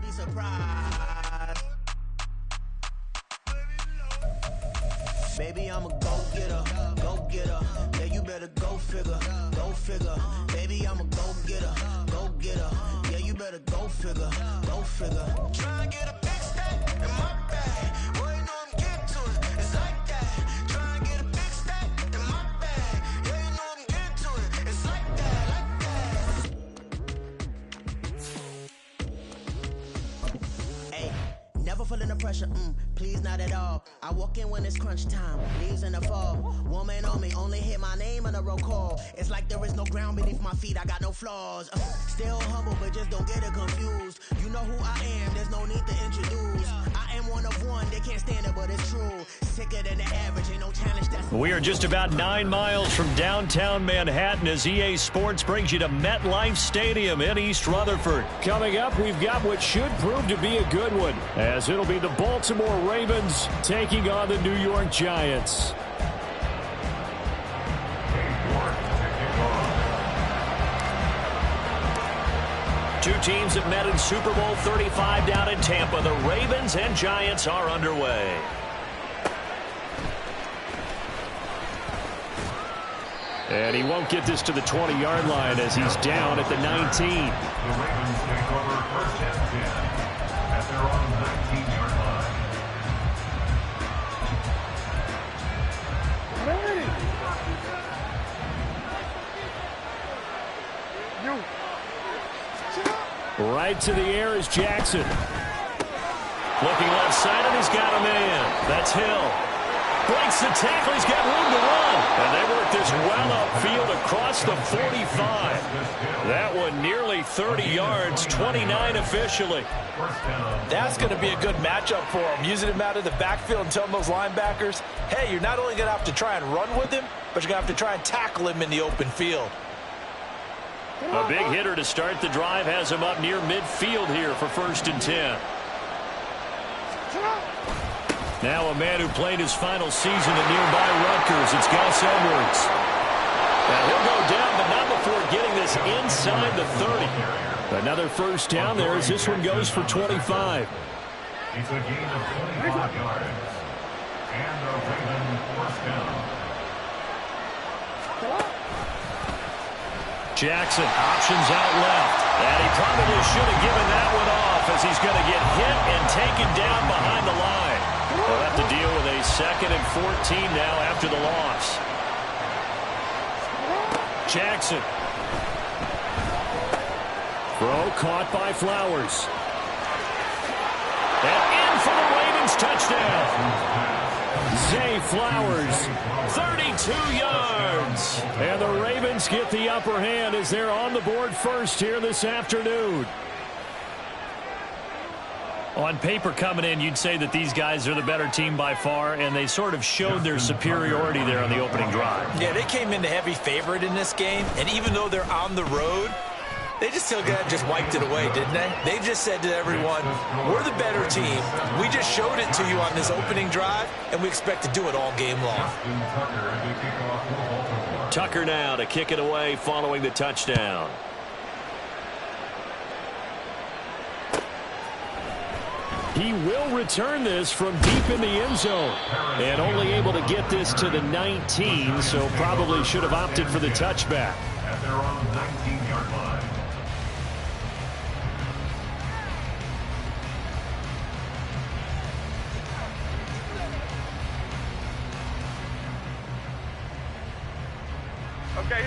Be surprised. Baby, I'm a go-getter, go-getter. Yeah, you better go figure, go figure. Baby, I'm a go-getter, go-getter. Yeah, you better go figure, go figure. Try and get a big stack in my bag. Boy, you know I'm getting to it. It's like that. Try and get a big stack in my bag. Yeah, you know I'm getting to it. It's like that, like that. Hey, never feeling the pressure, please not at all. I walk in when it's crunch time, leaves in the fall. Woman on me, only hit my name on a roll call. It's like there is no ground beneath my feet, I got no flaws. Still humble, but just don't get it confused. You know who I am, there's no need to introduce. I am one of one, they can't stand it, but it's true. Sicker than the average, ain't no challenge that's... We are just about 9 miles from downtown Manhattan as EA Sports brings you to MetLife Stadium in East Rutherford. Coming up, we've got what should prove to be a good one, as it'll be the Baltimore Ravens taking on the New York Giants. Two teams have met in Super Bowl 35 down in Tampa. The Ravens and Giants are underway. And he won't get this to the 20-yard line as he's down at the 19. The Ravens take over first and 10 at their own 19-yard line. Right to the air is Jackson. Looking left side, and he's got a man. That's Hill. Breaks the tackle. He's got room to run. And they work this well upfield across the 45. That one nearly 30 yards, 29 officially. That's going to be a good matchup for him. Using him out of the backfield and telling those linebackers, hey, you're not only going to have to try and run with him, but you're going to have to try and tackle him in the open field. A big hitter to start the drive has him up near midfield here for first and 10. Now a man who played his final season at nearby Rutgers. It's Gus Edwards. Now he'll go down, but not before getting this inside the 30. Another first down there as this one goes for 25. It's a gain of 25 yards. And a Raven first down. Jackson options out left. And he probably should have given that one off as he's going to get hit and taken down behind the line. They'll have to deal with a 2nd and 14 now after the loss. Jackson. Throw caught by Flowers. And in for the Ravens touchdown. Zay Flowers. 32 yards. And the Ravens get the upper hand as they're on the board first here this afternoon. On paper coming in, you'd say that these guys are the better team by far, and they sort of showed their superiority there on the opening drive. Yeah, they came in the heavy favorite in this game, and even though they're on the road, they just wiped it away, didn't they? They just said to everyone, we're the better team. We just showed it to you on this opening drive, and we expect to do it all game long. Tucker now to kick it away following the touchdown. He will return this from deep in the end zone. And only able to get this to the 19, so probably should have opted for the touchback. At their own 19-yard line.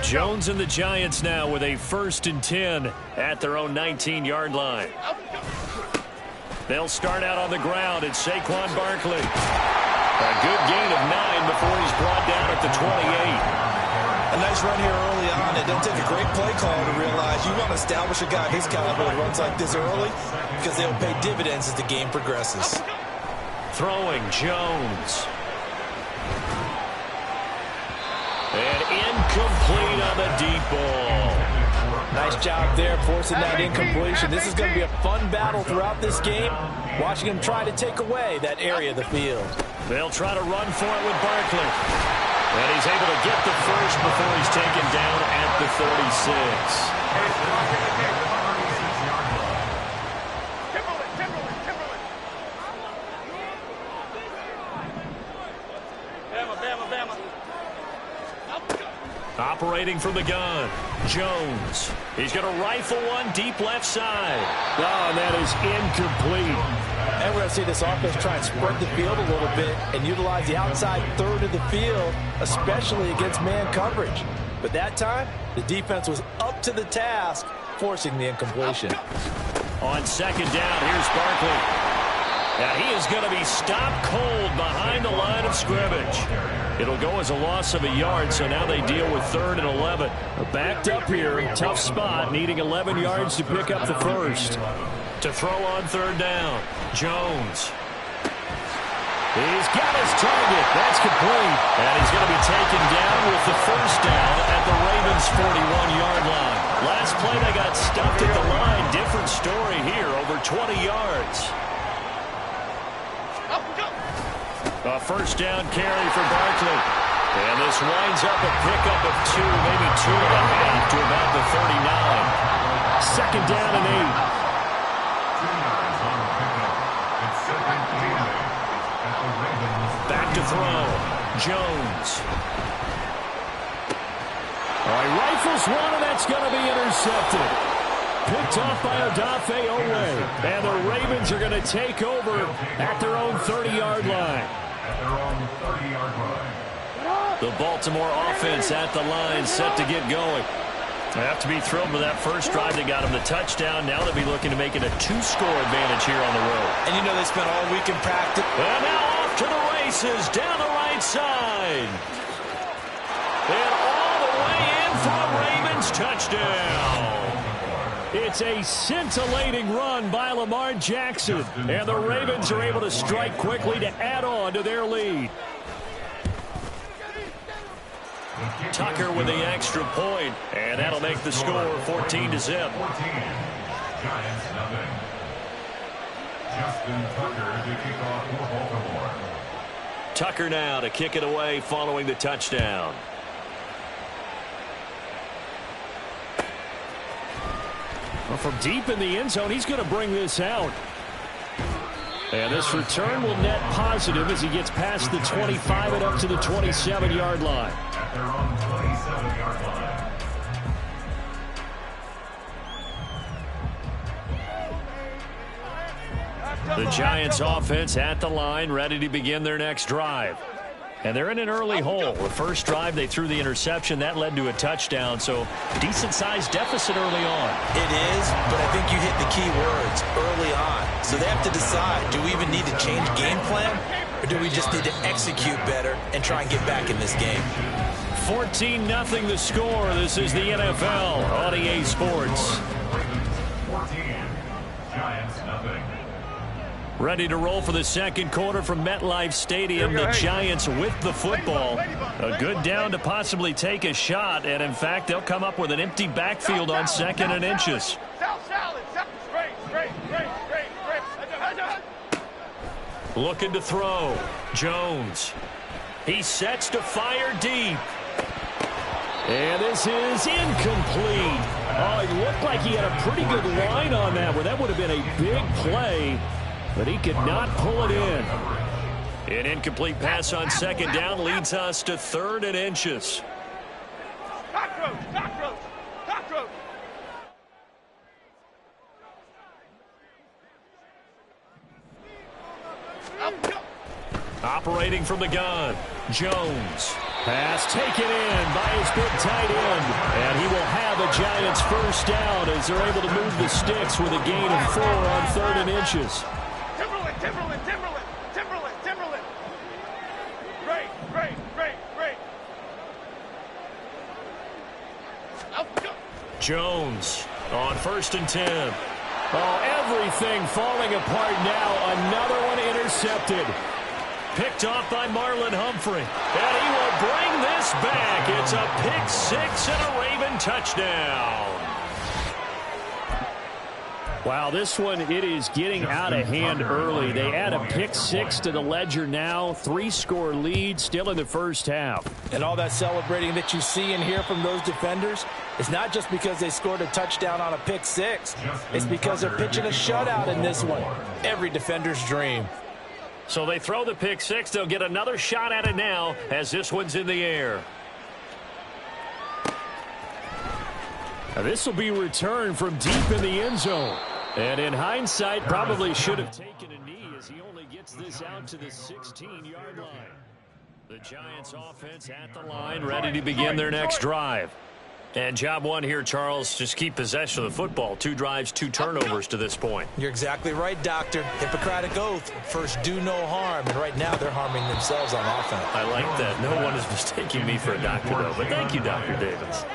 Jones and the Giants now with a 1st and 10 at their own 19-yard line. They'll start out on the ground. It's Saquon Barkley. A good gain of 9 before he's brought down at the 28. A nice run here early on. It doesn't take a great play call to realize you want to establish a guy his caliber that runs like this early because they'll pay dividends as the game progresses. Throwing Jones. And incomplete on the deep ball. Nice job there forcing that incompletion. This is going to be a fun battle throughout this game, watching him try to take away that area of the field. They'll try to run for it with Barkley. And he's able to get the first before he's taken down at the 36. Operating from the gun, Jones. He's going to rifle one deep left side. Oh, that is incomplete. And we're going to see this offense try and spread the field a little bit and utilize the outside third of the field, especially against man coverage. But that time, the defense was up to the task, forcing the incompletion. On second down, here's Barkley. Now he is going to be stopped cold behind the line of scrimmage. It'll go as a loss of a yard, so now they deal with 3rd and 11. Backed up here, tough spot, needing 11 yards to pick up the first. To throw on 3rd down, Jones. He's got his target. That's complete. And he's going to be taken down with the first down at the Ravens' 41-yard line. Last play, they got stuffed at the line. Different story here, over 20 yards. A first down carry for Barkley. And this winds up a pickup of 2, maybe 2.5 to about the 39. Second down and 8. Back to throw. Jones. All right, rifles one, and that's going to be intercepted. Picked off by Odafe Oweh. And the Ravens are going to take over at their own 30-yard line. The Baltimore offense at the line, set to get going. They have to be thrilled with that first drive that got them the touchdown. Now they'll be looking to make it a 2-score advantage here on the road. And you know they spent all week in practice. And now off to the races down the right side. And all the way in for a Ravens touchdown. It's a scintillating run by Lamar Jackson. And the Ravens are able to strike quickly to add on to their lead. Tucker with the extra point, and that'll make the score 14-0. Giants nothing. Justin Tucker to kick off for Baltimore. Tucker now to kick it away following the touchdown. Well, from deep in the end zone, he's going to bring this out. And this return will net positive as he gets past the 25 and up to the 27-yard line. At their own 27-yard line. The Giants offense at the line, ready to begin their next drive. And they're in an early hole. The first drive, they threw the interception. That led to a touchdown, so decent-sized deficit early on. It is, but I think you hit the key words, early on. So they have to decide, do we even need to change game plan, or do we just need to execute better and try and get back in this game? 14-0 the score. This is the NFL on EA Sports. 14. Giants nothing. Ready to roll for the second quarter from MetLife Stadium. The Giants with the football. A good down to possibly take a shot. And, in fact, they'll come up with an empty backfield on 2nd and inches. Looking to throw. Jones. He sets to fire deep. And this is incomplete. Oh, it looked like he had a pretty good line on that one. That would have been a big play. But he could not pull it in. An incomplete pass on 2nd down leads us to 3rd and inches. Operating from the gun, Jones. Pass taken in by his big tight end. And he will have a Giants first down as they're able to move the sticks with a gain of 4 on 3rd and inches. Jones on 1st and 10. Oh, everything falling apart now. Another one intercepted. Picked off by Marlon Humphrey. And he will bring this back. It's a pick 6 and a Raven touchdown. Wow, this one, it is getting out of hand early. They add a pick 6 to the ledger now. 3-score lead still in the first half. And all that celebrating that you see and hear from those defenders is not just because they scored a touchdown on a pick 6. It's because they're pitching a shutout in this one. Every defender's dream. So they throw the pick 6. They'll get another shot at it now as this one's in the air. This will be returned from deep in the end zone. And in hindsight, probably should have taken a knee as he only gets this out to the 16-yard line. The Giants offense at the line, ready to begin their next drive. And job one here, Charles, just keep possession of the football. 2 drives, 2 turnovers to this point. You're exactly right, Doctor. Hippocratic oath. First, do no harm. And right now, they're harming themselves on offense. I like that. No one is mistaking me for a doctor, though. But thank you, Dr. Davis.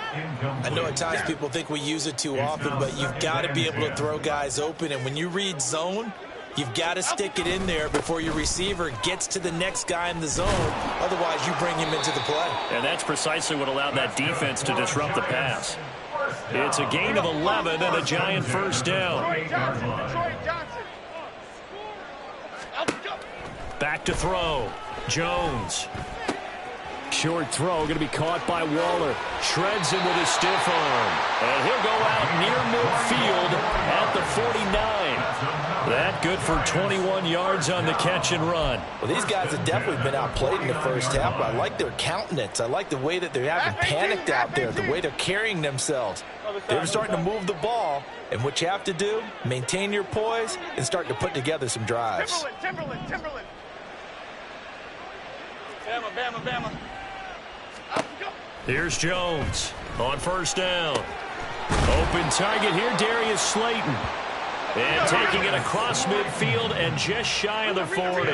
I know at times people think we use it too often, but you've got to be able to throw guys open. And when you read zone, you've got to stick it in there before your receiver gets to the next guy in the zone. Otherwise, you bring him into the play. And that's precisely what allowed that defense to disrupt the pass. It's a gain of 11 and a Giant first down. Back to throw. Jones. Short throw going to be caught by Waller. Shreds him with his stiff arm. And he'll go out near midfield at the 49. That good for 21 yards on the catch and run. Well, these guys have definitely been outplayed in the first half, but I like their countenance. I like the way that they haven't panicked out there, the way they're carrying themselves. They're starting to move the ball, and what you have to do, maintain your poise and start to put together some drives. Timberland. Bama. Here's Jones on first down. Open target here, Darius Slayton. And taking it across midfield and just shy of the 40.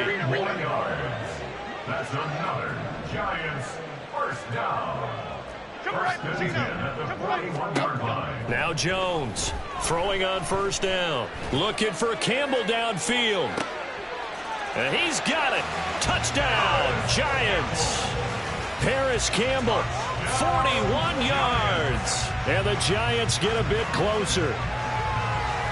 That's another Giants first down. First and 10 at the 41-yard line. Now Jones throwing on first down. Looking for Campbell downfield. And he's got it. Touchdown, Giants. Paris Campbell, 41 yards. And the Giants get a bit closer.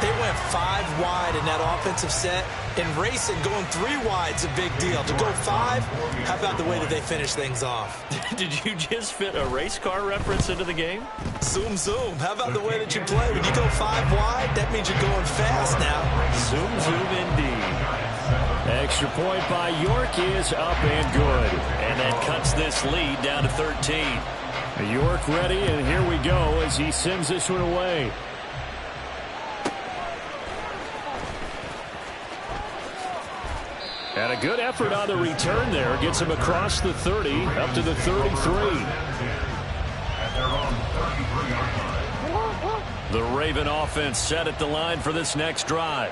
They went 5 wide in that offensive set. And racing, going 3 wide's a big deal. To go 5, how about the way that they finish things off? Did you just fit a race car reference into the game? Zoom. How about the way that you play? When you go 5 wide, that means you're going fast now. Zoom indeed. Extra point by York is up and good. And that cuts this lead down to 13. York ready, and here we go as he sends this one away. And a good effort on the return there. Gets him across the 30, up to the 33. The Raven offense set at the line for this next drive.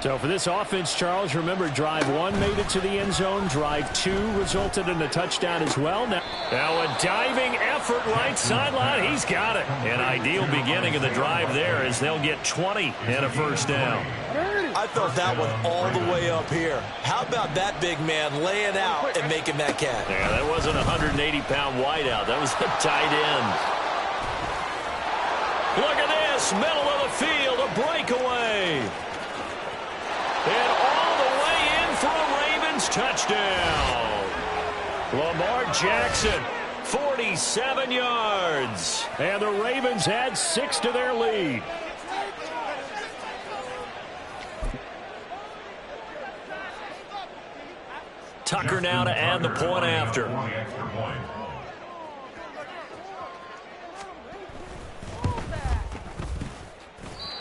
So for this offense, Charles, remember drive 1 made it to the end zone. Drive 2 resulted in a touchdown as well. Now a diving effort right sideline. He's got it. An ideal beginning of the drive there as they'll get 20 and a first down. I felt that one all the way up here. How about that big man laying out and making that catch? Yeah, that wasn't a 180-pound wideout. That was a tight end. Look at this. Middle of the field. A breakaway. And all the way in for a Ravens touchdown. Lamar Jackson, 47 yards. And the Ravens add 6 to their lead. Tucker now to add the point after.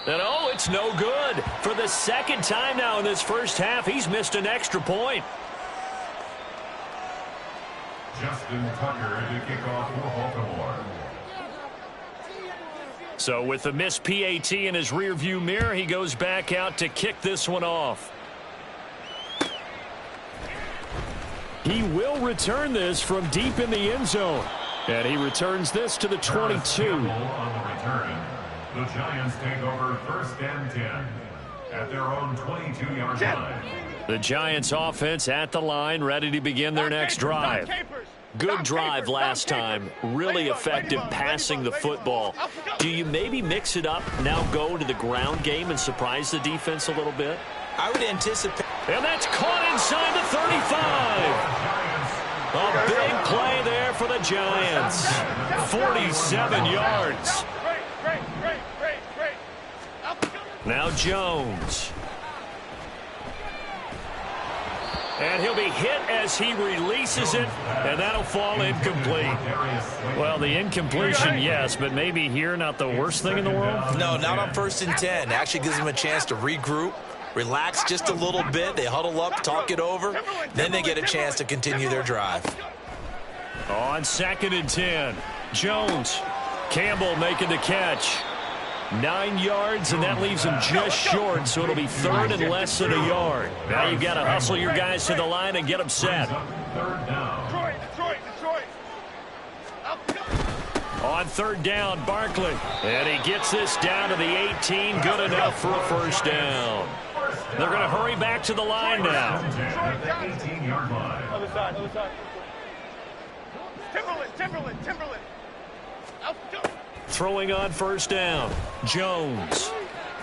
And oh, it's no good. For the second time now in this first half, he's missed an extra point. Justin Tucker to kick off for Baltimore. So with the missed PAT in his rearview mirror, he goes back out to kick this one off. He will return this from deep in the end zone. And he returns this to the 22. On the return. The Giants take over first and 10 at their own 22-yard line. The Giants offense at the line, ready to begin their next drive. Good drive last time. Really effective passing the football. Do you maybe mix it up, now go to the ground game and surprise the defense a little bit? I would anticipate. And that's caught inside the 35. A big play there for the Giants. 47 yards. Now Jones. And he'll be hit as he releases it, and that'll fall incomplete. Well, the incompletion, yes, but maybe here not the worst thing in the world? No, not on 1st and 10. Actually gives them a chance to regroup, relax just a little bit. They huddle up, talk it over. Then they get a chance to continue their drive. On 2nd and 10, Jones. Campbell making the catch. 9 yards, and that leaves him just short, so it'll be 3rd and less than a yard. Now you've got to hustle your guys to the line and get them set. Detroit. On 3rd down, Barkley. And he gets this down to the 18. Good enough for a 1st down. They're going to hurry back to the line now. Other side. Timberland. Throwing on 1st down, Jones.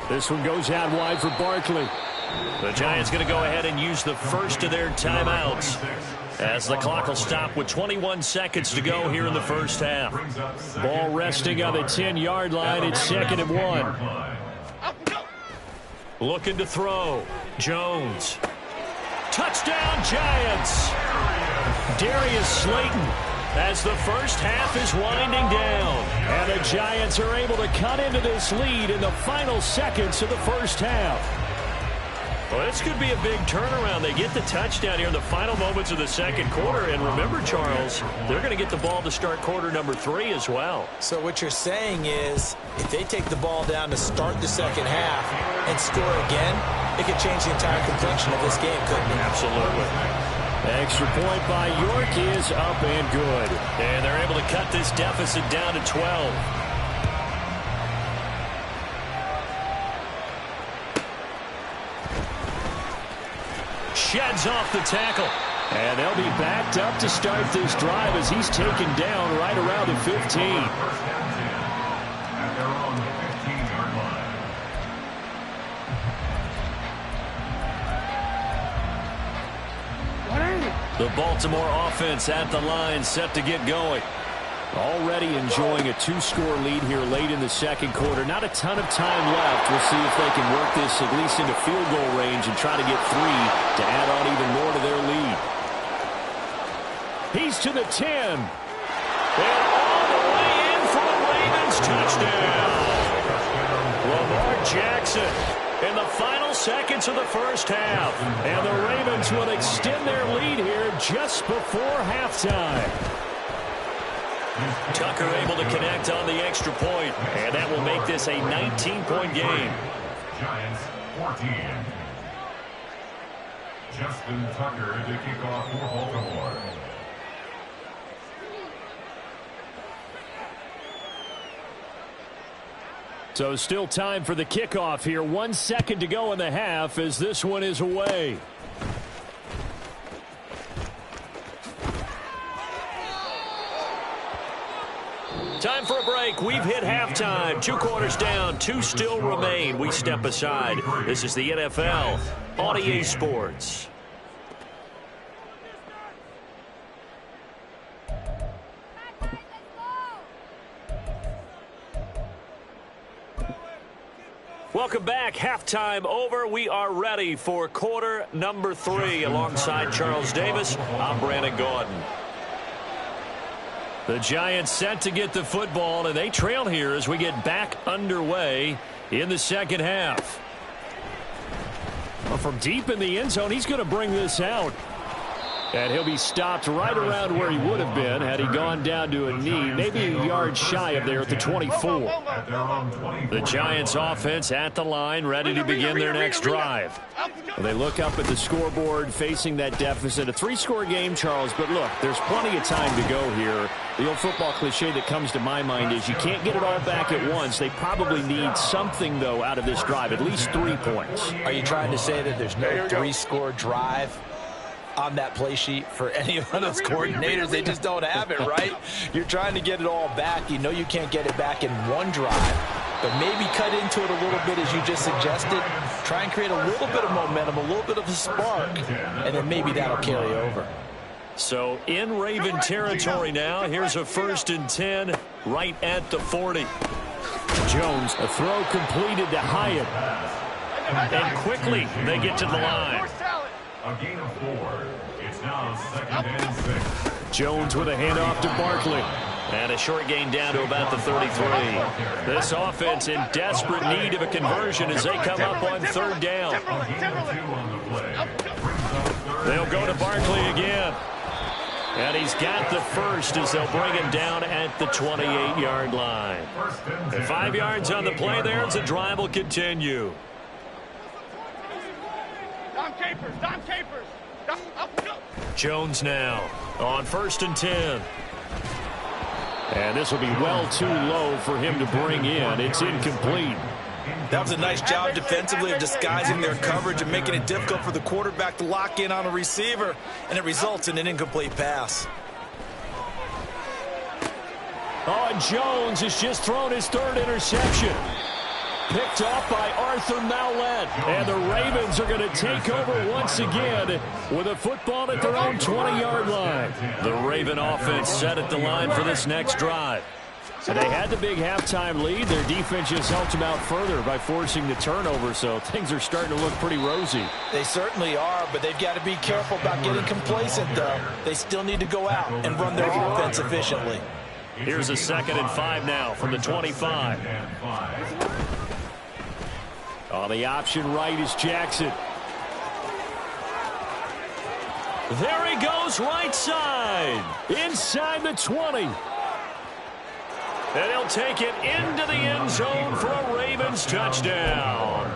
This one goes out wide for Barkley. The Giants going to go ahead and use the first of their timeouts as the clock will stop with 21 seconds to go here in the 1st half. Ball resting on the 10-yard line. It's 2nd and 1. Looking to throw. Jones. Touchdown, Giants. Darius Slayton as the 1st half is winding down. And the Giants are able to cut into this lead in the final seconds of the 1st half. Well, this could be a big turnaround. They get the touchdown here in the final moments of the 2nd quarter. And remember, Charles, they're going to get the ball to start quarter number 3 as well. So what you're saying is if they take the ball down to start the 2nd half and score again, it could change the entire complexion of this game, couldn't it? Absolutely. Extra point by York is up and good. And they're able to cut this deficit down to 12. Sheds off the tackle. And they'll be backed up to start this drive as he's taken down right around the 15. At their own 15-yard line. The Baltimore offense at the line, set to get going. Already enjoying a 2-score lead here late in the 2nd quarter. Not a ton of time left. We'll see if they can work this at least into field goal range and try to get 3 to add on even more to their lead. He's to the 10. And all the way in for the Ravens touchdown. Lamar Jackson in the final seconds of the 1st half. And the Ravens will extend their lead here just before halftime. Tucker able to connect on the extra point, and that will make this a 19-point game. Giants 14. Justin Tucker to kick off for Baltimore. So still time for the kickoff here. 1 second to go in the half as this one is away. Time for a break. We've hit halftime. 2 quarters down. 2 still remain. We step aside. This is the NFL on EA Sports. Welcome back. Halftime over. We are ready for quarter number 3. Alongside Charles Davis, I'm Brandon Gordon. The Giants set to get the football, and they trail here as we get back underway in the 2nd half. Well, from deep in the end zone, he's going to bring this out. And he'll be stopped right around where he would have been had he gone down to a knee, maybe a yard shy of there at the 24. The Giants offense at the line, ready to begin their next drive. Well, they look up at the scoreboard facing that deficit. A 3-score game, Charles, but look, there's plenty of time to go here. The old football cliche that comes to my mind is you can't get it all back at once. They probably need something, though, out of this drive, at least 3 points. Are you trying to say that there's no 3-score drive on that play sheet for any of those coordinators? They just don't have it, right? You're trying to get it all back. You know you can't get it back in one drive, but maybe cut into it a little bit as you just suggested. Try and create a little bit of momentum, a little bit of a spark, and then maybe that'll carry over. So in Raven territory now. Here's a 1st and 10 right at the 40. Jones, a throw completed to Hyatt. And quickly they get to the line. A gain of 4. It's now 2nd and 6. Jones with a handoff to Barkley. And a short gain down to about the 33. This offense in desperate need of a conversion as they come up on 3rd down. They'll go to Barkley again. And he's got the first as they'll bring him down at the 28-yard line. And 5 yards on the play there as the drive will continue. Dom Capers. Jones now on 1st and 10. And this will be well too low for him to bring in. It's incomplete. That was a nice job defensively of disguising their coverage and making it difficult for the quarterback to lock in on a receiver, and it results in an incomplete pass. Oh, and Jones has just thrown his 3rd interception. Picked off by Arthur Maulet. And the Ravens are going to take over once again with a football at their own 20-yard line. The Raven offense set at the line for this next drive. So they had the big halftime lead. Their defense just helped them out further by forcing the turnover, so things are starting to look pretty rosy. They certainly are, but they've got to be careful about getting complacent, though. They still need to go out and run their offense efficiently. Here's a 2nd and 5 now from the 25. On the option right is Jackson. There he goes right side. Inside the 20. And he'll take it into the end zone for a Ravens touchdown.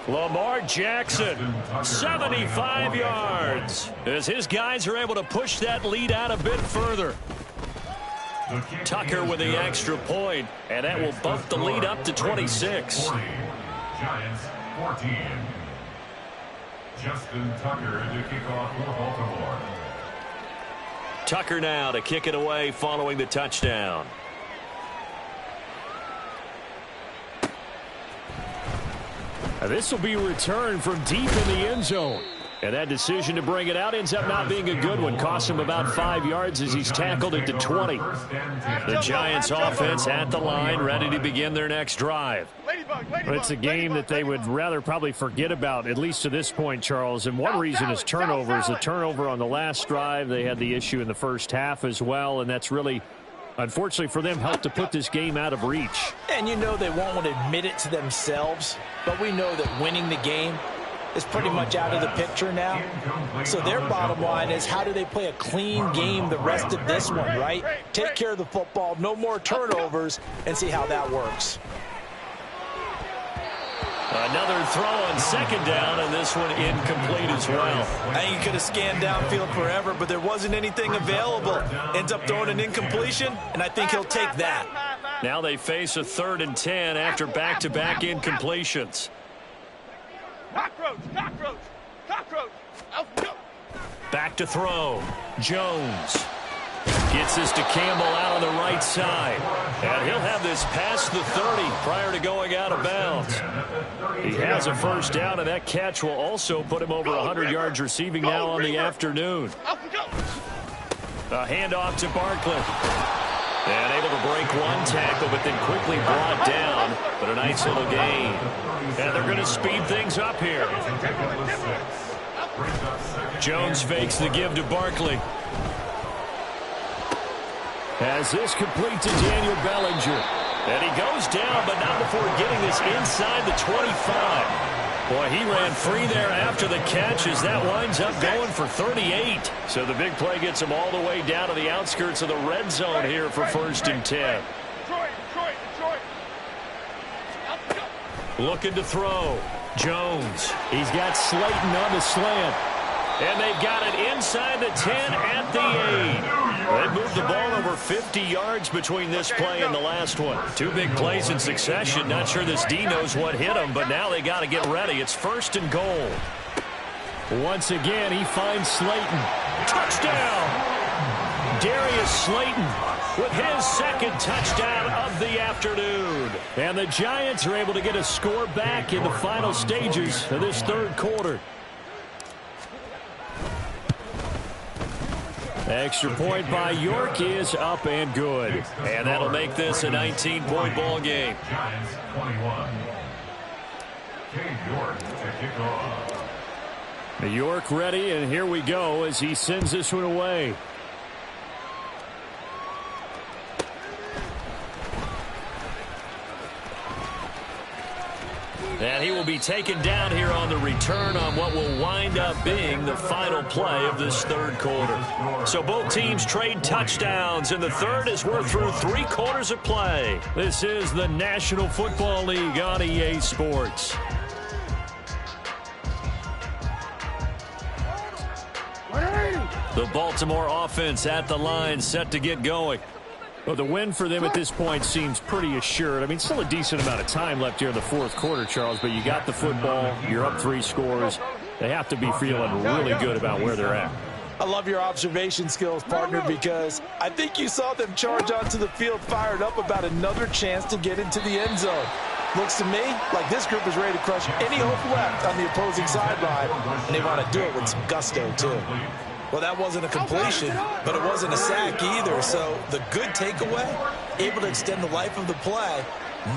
Lamar Jackson, 75 yards, as his guys are able to push that lead out a bit further. Tucker with the extra point, and that will bump the lead up to 26. Giants 14. Justin Tucker to kick off for Baltimore. Tucker now to kick it away following the touchdown. This will be returned from deep in the end zone. And that decision to bring it out ends up not being a good one. Cost him about 5 yards as he's tackled at the 20. The Giants offense at the line, ready to begin their next drive. But it's a game that they would rather probably forget about, at least to this point, Charles. And one reason is turnovers. The turnover on the last drive, they had the issue in the first half as well. And that's really, unfortunately for them, helped to put this game out of reach. And you know they won't want to admit it to themselves, but we know that winning the game is pretty much out of the picture now. So their bottom line is, how do they play a clean game the rest of this one, right? Take care of the football, no more turnovers, and see how that works. Another throw on 2nd down, and this one incomplete as well. I think he could have scanned downfield forever, but there wasn't anything available. Ends up throwing an incompletion, and I think he'll take that. Now they face a 3rd and 10 after back-to-back incompletions. Cockroach. Back to throw. Jones gets this to Campbell out on the right side. And he'll have this past the 30 prior to going out of bounds. He has a first down, and that catch will also put him over 100 yards receiving now on the afternoon. A handoff to Barkley. And able to break one tackle, but then quickly brought down. But a nice little gain. And they're going to speed things up here. Jones fakes the give to Barkley. As this complete to Daniel Bellinger. And he goes down, but not before getting this inside the 25. Boy, he ran free there after the catch as that winds up going for 38. So the big play gets him all the way down to the outskirts of the red zone here for 1st and 10. Detroit. Looking to throw. Jones. He's got Slayton on the slant. And they've got it inside the 10 at the 8. They've moved the ball over 50 yards between this play and the last one. 2 big plays in succession. Not sure this D knows what hit him, but now they got to get ready. It's 1st and goal. Once again, he finds Slayton. Touchdown! Darius Slayton with his 2nd touchdown of the afternoon. And the Giants are able to get a score back in the final stages of this 3rd quarter. Extra point by York is up and good. And that'll make this a 19-point ball game. Giants 21. Cade York to kick off. York ready, and here we go as he sends this one away. And he will be taken down here on the return on what will wind up being the final play of this third quarter. So both teams trade touchdowns in the third as we're through 3 quarters of play. This is the National Football League on EA Sports. The Baltimore offense at the line, set to get going. Well, the win for them at this point seems pretty assured. I mean, still a decent amount of time left here in the fourth quarter, Charles, but you got the football, you're up 3 scores. They have to be feeling really good about where they're at. I love your observation skills, partner, because I think you saw them charge onto the field fired up about another chance to get into the end zone. Looks to me like this group is ready to crush any hope left on the opposing sideline, and they want to do it with some gusto, too. Well, that wasn't a completion, but it wasn't a sack either. So the good takeaway, able to extend the life of the play.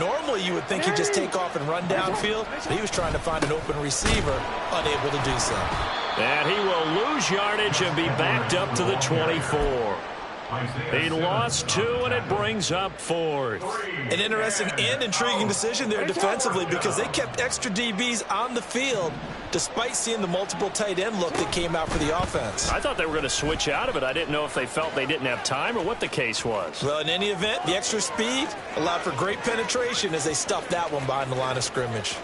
Normally, you would think he'd just take off and run downfield, but he was trying to find an open receiver, unable to do so. And he will lose yardage and be backed up to the 24. He lost 2, and it brings up 4th. An interesting and intriguing decision there defensively because they kept extra DBs on the field despite seeing the multiple tight end look that came out for the offense. I thought they were going to switch out of it. I didn't know if they felt they didn't have time or what the case was. Well, in any event, the extra speed allowed for great penetration as they stuffed that one behind the line of scrimmage.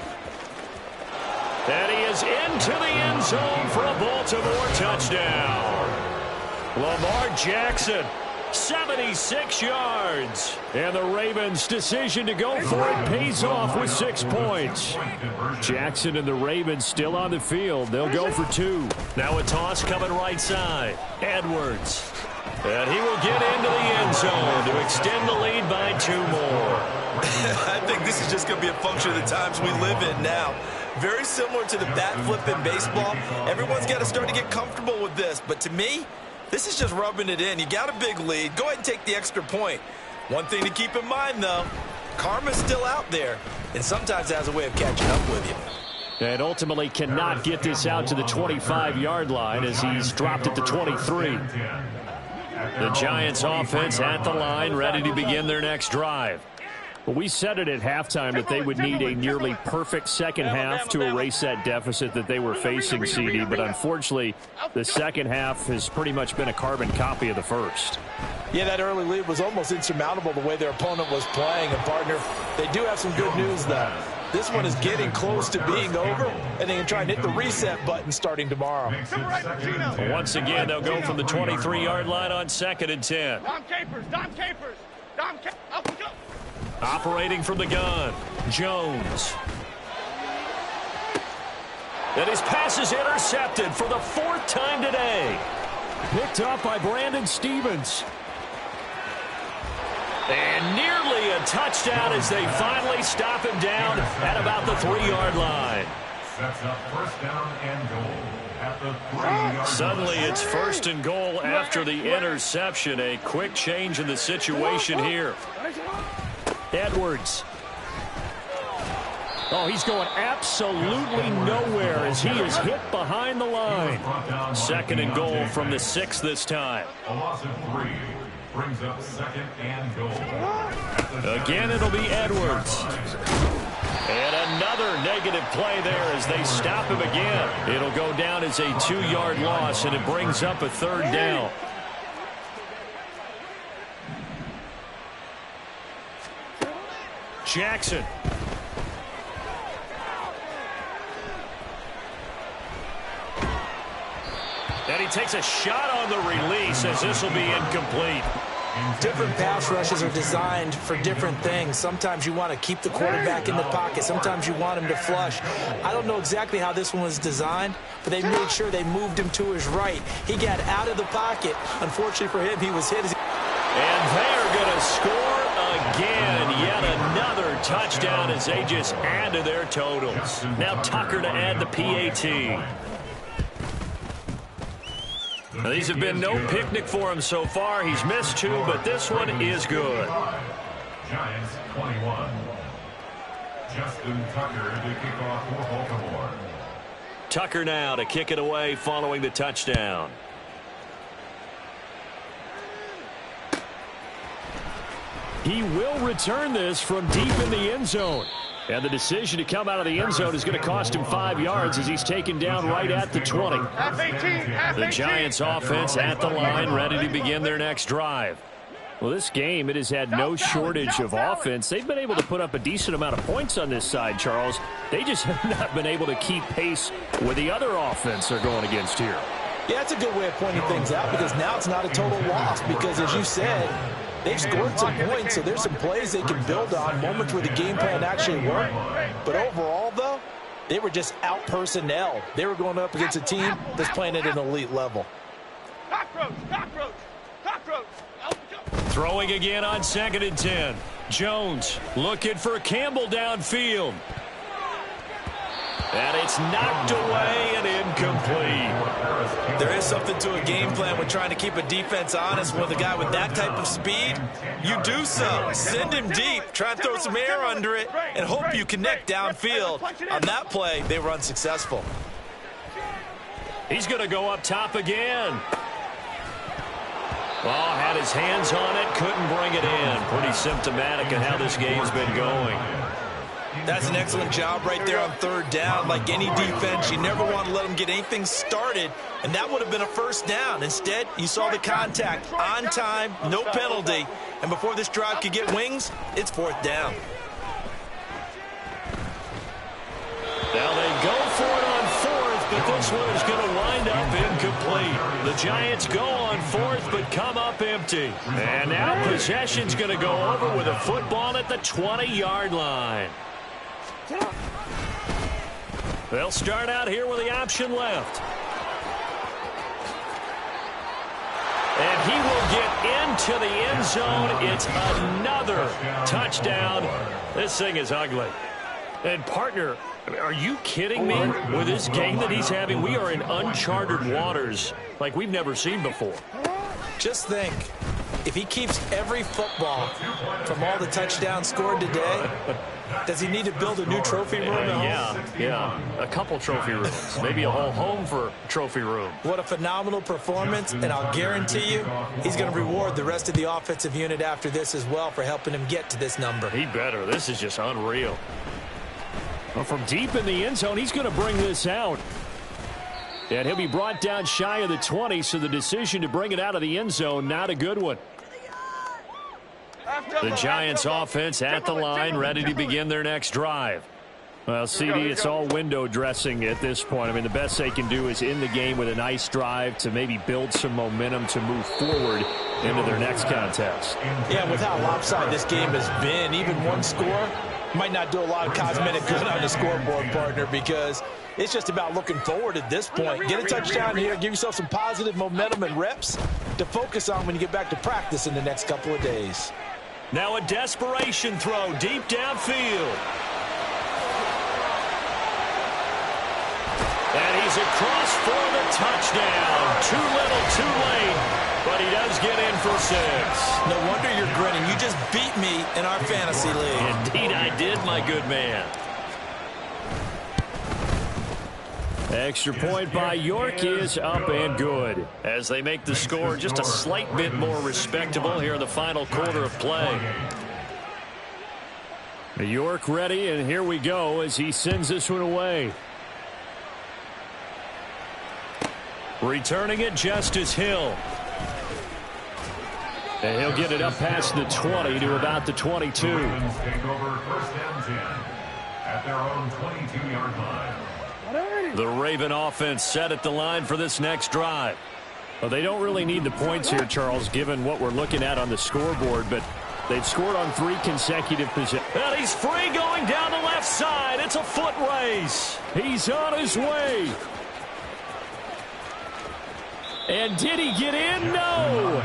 And he is into the end zone for a Baltimore touchdown. Lamar Jackson, 76 yards. And the Ravens' decision to go for it pays off with 6 points. Jackson and the Ravens still on the field. They'll go for 2. Now a toss coming right side. Edwards. And he will get into the end zone to extend the lead by 2 more. I think this is just going to be a function of the times we live in now. Very similar to the bat flip in baseball. Everyone's got to start to get comfortable with this. But to me, this is just rubbing it in. You got a big lead. Go ahead and take the extra point. One thing to keep in mind, though, karma's still out there, and sometimes it has a way of catching up with you. And ultimately cannot get this out to the 25-yard line as he's dropped it to 23. The Giants offense at the line, ready to begin their next drive. Well, we said it at halftime that they would need a nearly perfect second half to erase that deficit that they were facing, CD. But unfortunately, the second half has pretty much been a carbon copy of the first. Yeah, that early lead was almost insurmountable the way their opponent was playing. And, partner, they do have some good news, though. This one is getting close to being over, and they can try and hit the reset button starting tomorrow. Once again, they'll go from the 23-yard line on 2nd and 10. Dom Capers, Dom Capers, Dom Capers. Operating from the gun, Jones. And his pass is intercepted for the 4th time today. Picked up by Brandon Stevens. And nearly a touchdown as they finally stop him down at about the 3-yard line. Sets up first down and goal at the 3-yard line. Suddenly it's 1st and goal after the interception. A quick change in the situation here. Edwards. Oh, he's going absolutely nowhere as he is hit behind the line. 2nd and goal from the 6 this time. A loss of 3 brings up 2nd and goal. Again, it'll be Edwards. And another negative play there as they stop him again. It'll go down as a 2-yard loss, and it brings up a 3rd down. Jackson. And he takes a shot on the release as this will be incomplete. Different pass rushes are designed for different things. Sometimes you want to keep the quarterback in the pocket. Sometimes you want him to flush. I don't know exactly how this one was designed, but they made sure they moved him to his right. He got out of the pocket. Unfortunately for him, he was hit. And they're going to score again. Yet another touchdown as they just add to their totals. Now Tucker to add the PAT. Now, these have been no picnic for him so far. He's missed 2, but this one is good. Giants 21. Justin Tucker to kick off for Baltimore. Tucker now to kick it away following the touchdown. He will return this from deep in the end zone. And the decision to come out of the end zone is going to cost him 5 yards as he's taken down right at the 20. The Giants offense at the line, ready to begin their next drive. Well, this game, it has had no shortage of offense. They've been able to put up a decent amount of points on this side, Charles. They just have not been able to keep pace with the other offense they're going against here. Yeah, that's a good way of pointing things out because now it's not a total loss because, as you said, they've scored some points, so there's some plays they can build on, moments where the game plan actually worked. But overall, though, they were just out-personnel. They were going up against a team that's playing at an elite level. Cockroach, cockroach, cockroach. Throwing again on 2nd and 10. Jones looking for Campbell downfield. And it's knocked away and incomplete. There is something to a game plan with trying to keep a defense honest with a guy with that type of speed. You do so. Send him deep. Try and throw some air under it and hope you connect downfield. On that play, they were unsuccessful. He's going to go up top again. Oh, had his hands on it, couldn't bring it in. Pretty symptomatic of how this game's been going. That's an excellent job right there on 3rd down. Like any defense, you never want to let them get anything started, and that would have been a 1st down. Instead, you saw the contact on time, no penalty, and before this drive could get wings, it's 4th down. Now they go for it on 4th, but this one is going to wind up incomplete. The Giants go on 4th, but come up empty. And now possession's going to go over with a football at the 20-yard line. They'll start out here with the option left. And he will get into the end zone. It's another touchdown. This thing is ugly. And partner, are you kidding me? With this game that he's having, we are in uncharted waters like we've never seen before. Just think, if he keeps every football from all the touchdowns scored today, does he need to build a new trophy room at home? Yeah. A couple trophy rooms. Maybe a whole home for trophy room. What a phenomenal performance, and I'll guarantee you he's going to reward the rest of the offensive unit after this as well for helping him get to this number. He better. This is just unreal. Well, from deep in the end zone, he's going to bring this out. And he'll be brought down shy of the 20, so the decision to bring it out of the end zone, not a good one. The Giants offense at the line, ready to begin their next drive. Well, CD, it's all window dressing at this point. I mean, the best they can do is in the game with a nice drive to maybe build some momentum to move forward into their next contest. Yeah, with how lopsided this game has been, even one score might not do a lot of cosmetic good on the scoreboard, partner, because it's just about looking forward at this point. Get a touchdown here, give yourself some positive momentum and reps to focus on when you get back to practice in the next couple of days. Now a desperation throw deep downfield. And he's across for the touchdown. Too little, too late. But he does get in for 6. No wonder you're grinning. You just beat me in our fantasy league. Indeed I did, my good man. Extra point by York is up and good. As they make the score just a slight bit more respectable here in the final quarter of play. York ready, and here we go as he sends this one away. Returning it, Justice Hill. And he'll get it up past the 20 to about the 22. Take over 1st and 10 at their own 22-yard line. The Raven offense set at the line for this next drive. Well, they don't really need the points here, Charles, given what we're looking at on the scoreboard, but they've scored on 3 consecutive possessions. And he's free going down the left side. It's a foot race. He's on his way. And did he get in? No.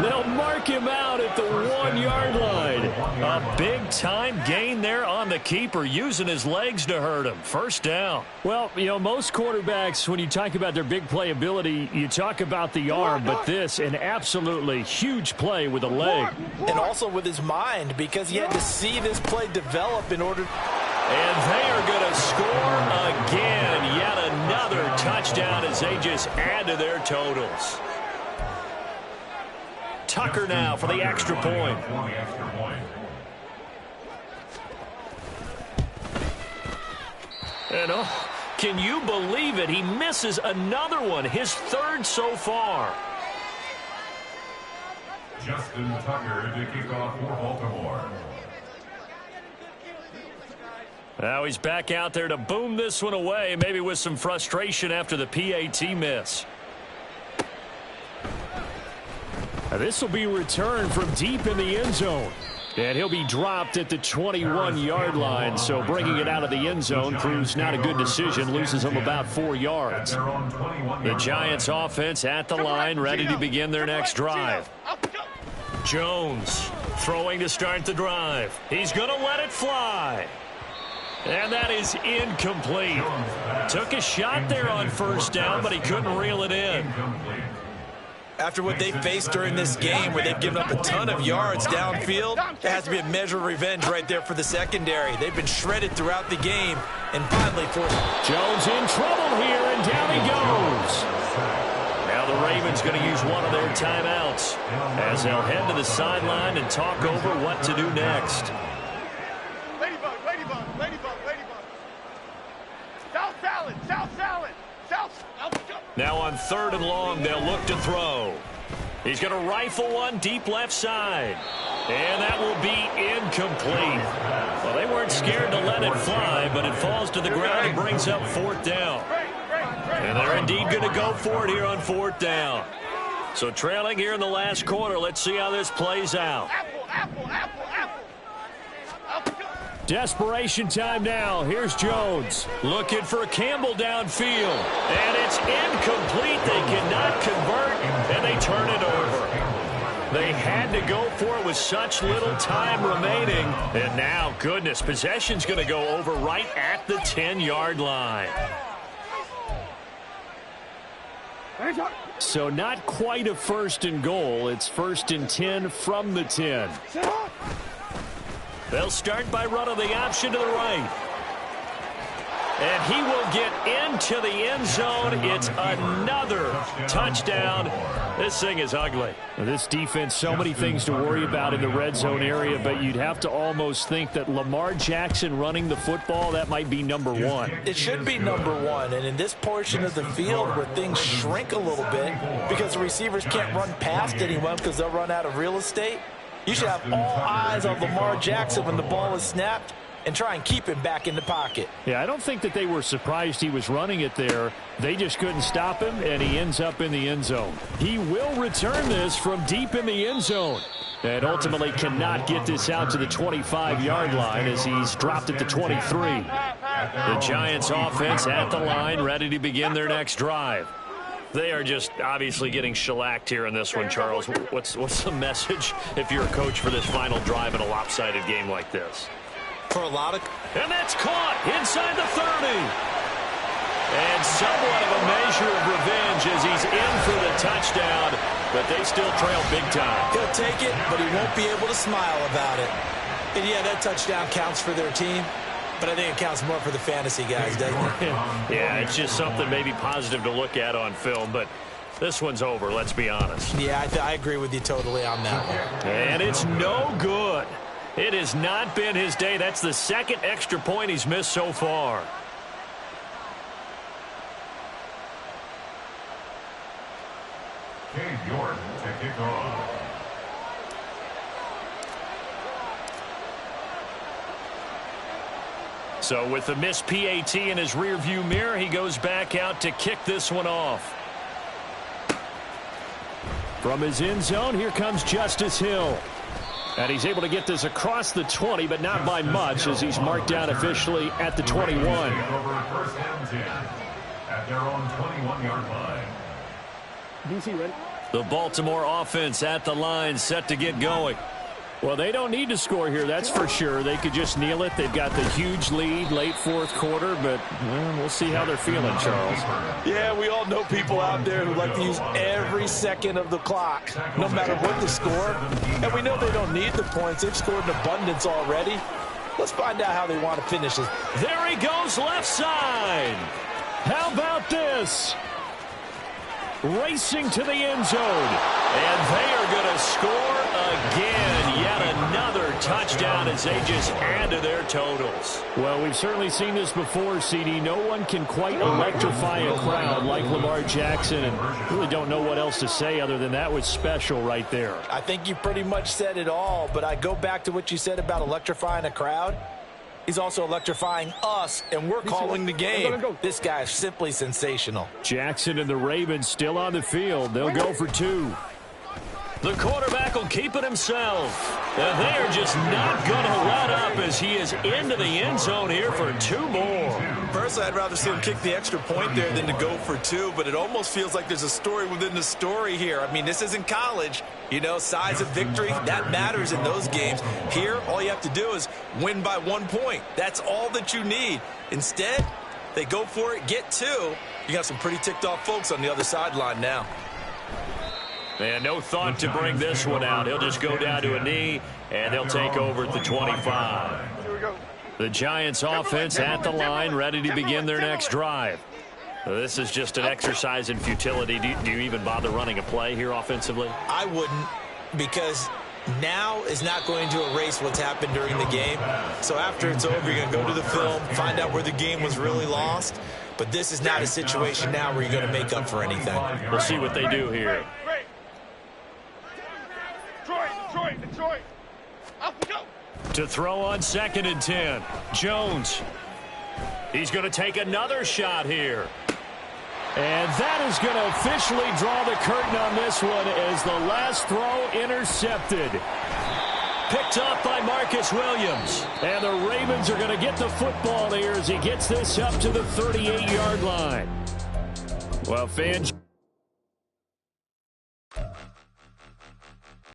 They'll mark him out at the 1-yard line. A big-time gain there on the keeper, using his legs to hurt him. 1st down. Well, you know, most quarterbacks, when you talk about their big playability, you talk about the arm, but this, an absolutely huge play with a leg. And also with his mind, because he had to see this play develop in order. And they are going to score again. Yet another as they just add to their totals. Tucker now for the extra point. And oh, can you believe it? He misses another one, his third so far. Justin Tucker to kick off for Baltimore. Now he's back out there to boom this one away, maybe with some frustration after the PAT miss. Now this will be returned from deep in the end zone. And he'll be dropped at the 21-yard line. So bringing it out of the end zone proves not a good decision. Loses him about 4 yards. The Giants offense at the line, ready to begin their next drive. Jones throwing to start the drive. He's going to let it fly. And that is incomplete. Took a shot there on first down, but he couldn't reel it in. After what they faced during this game, where they've given up a ton of yards downfield, there has to be a measure of revenge right there for the secondary. They've been shredded throughout the game, and finally forced. Jones in trouble here, and down he goes. Now the Ravens going to use one of their timeouts as they'll head to the sideline and talk over what to do next. Ladybug, ladybug, ladybug, ladybug. South salad, south salad, south. Now on 3rd and long, they'll look to throw. He's going to rifle one deep left side. And that will be incomplete. Well, they weren't scared to let it fly, but it falls to the ground and brings up 4th down. And they're indeed going to go for it here on 4th down. So trailing here in the last quarter, let's see how this plays out. Apple, apple, apple, apple. Desperation time now. Here's Jones. Looking for Campbell downfield. And it's incomplete. They cannot convert, and they turn it over. They had to go for it with such little time remaining. And now, goodness, possession's going to go over right at the 10-yard line. So not quite a 1st and goal. It's 1st and 10 from the 10. They'll start by running the option to the right. And he will get into the end zone. It's another touchdown. This thing is ugly. This defense, so many things to worry about in the red zone area, but you'd have to almost think that Lamar Jackson running the football, that might be number 1. It should be number 1, and in this portion of the field where things shrink a little bit because the receivers can't run past anyone because they'll run out of real estate, you should have all eyes on Lamar Jackson when the ball is snapped and try and keep him back in the pocket. Yeah, I don't think that they were surprised he was running it there. They just couldn't stop him, and he ends up in the end zone. He will return this from deep in the end zone. And ultimately cannot get this out to the 25-yard line as he's dropped at the 23. The Giants offense at the line, ready to begin their next drive. They are just obviously getting shellacked here in this one, Charles. What's the message if you're a coach for this final drive in a lopsided game like this? For a lot of... And that's caught inside the 30. And somewhat of a measure of revenge as he's in for the touchdown, but they still trail big time. He'll take it, but he won't be able to smile about it. And yeah, that touchdown counts for their team, but I think it counts more for the fantasy guys, doesn't it? Yeah, it's just something maybe positive to look at on film, but this one's over, let's be honest. Yeah, I agree with you totally on that one. And it's no good. It has not been his day. That's the 2nd extra point he's missed so far. Cade York to kick off. So with the missed PAT in his rearview mirror, he goes back out to kick this one off. From his end zone, here comes Justice Hill. And he's able to get this across the 20, but not by much, as he's marked down officially at the 21. Over 1st and 10 at their own 21-yard line. DC ready? The Baltimore offense at the line, set to get going. Well, they don't need to score here, that's for sure. They could just kneel it. They've got the huge lead late 4th quarter, but we'll see how they're feeling, Charles. Yeah, we all know people out there who like to use every second of the clock, no matter what the score. And we know they don't need the points. They've scored in abundance already. Let's find out how they want to finish this. There he goes, left side. How about this? racing to the end zone. And they are going to score again. Yet another touchdown as they just add to their totals. Well, we've certainly seen this before, CD. No one can quite electrify a crowd like Lamar Jackson, and really don't know what else to say other than that was special right there. I think you pretty much said it all, but I go back to what you said about electrifying a crowd. He's also electrifying us, and we're calling the game. This guy is simply sensational. Jackson and the Ravens still on the field. They'll go for 2. The quarterback will keep it himself. And they are just not going to let up as he is into the end zone here for 2 more. Personally, I'd rather see him kick the extra point there than to go for 2, but it almost feels like there's a story within the story here. I mean, this isn't college. You know, size of victory, that matters in those games. Here, all you have to do is win by 1 point. That's all that you need. Instead, they go for it, get 2. You got some pretty ticked off folks on the other sideline now. And no thought to bring this one out. He'll just go down to a knee, and they'll take over at the 25. The Giants offense at the line, ready to begin their next drive. This is just an exercise in futility. Do you even bother running a play here offensively? I wouldn't, because now is not going to erase what's happened during the game. So after it's over, you're going to go to the film, find out where the game was really lost. But this is not a situation now where you're going to make up for anything. We'll see what they do here. Detroit. Up we go. To throw on 2nd and 10. Jones. He's going to take another shot here. And that is going to officially draw the curtain on this one as the last throw intercepted. Picked up by Marcus Williams. And the Ravens are going to get the football here as he gets this up to the 38-yard line. Well, fans...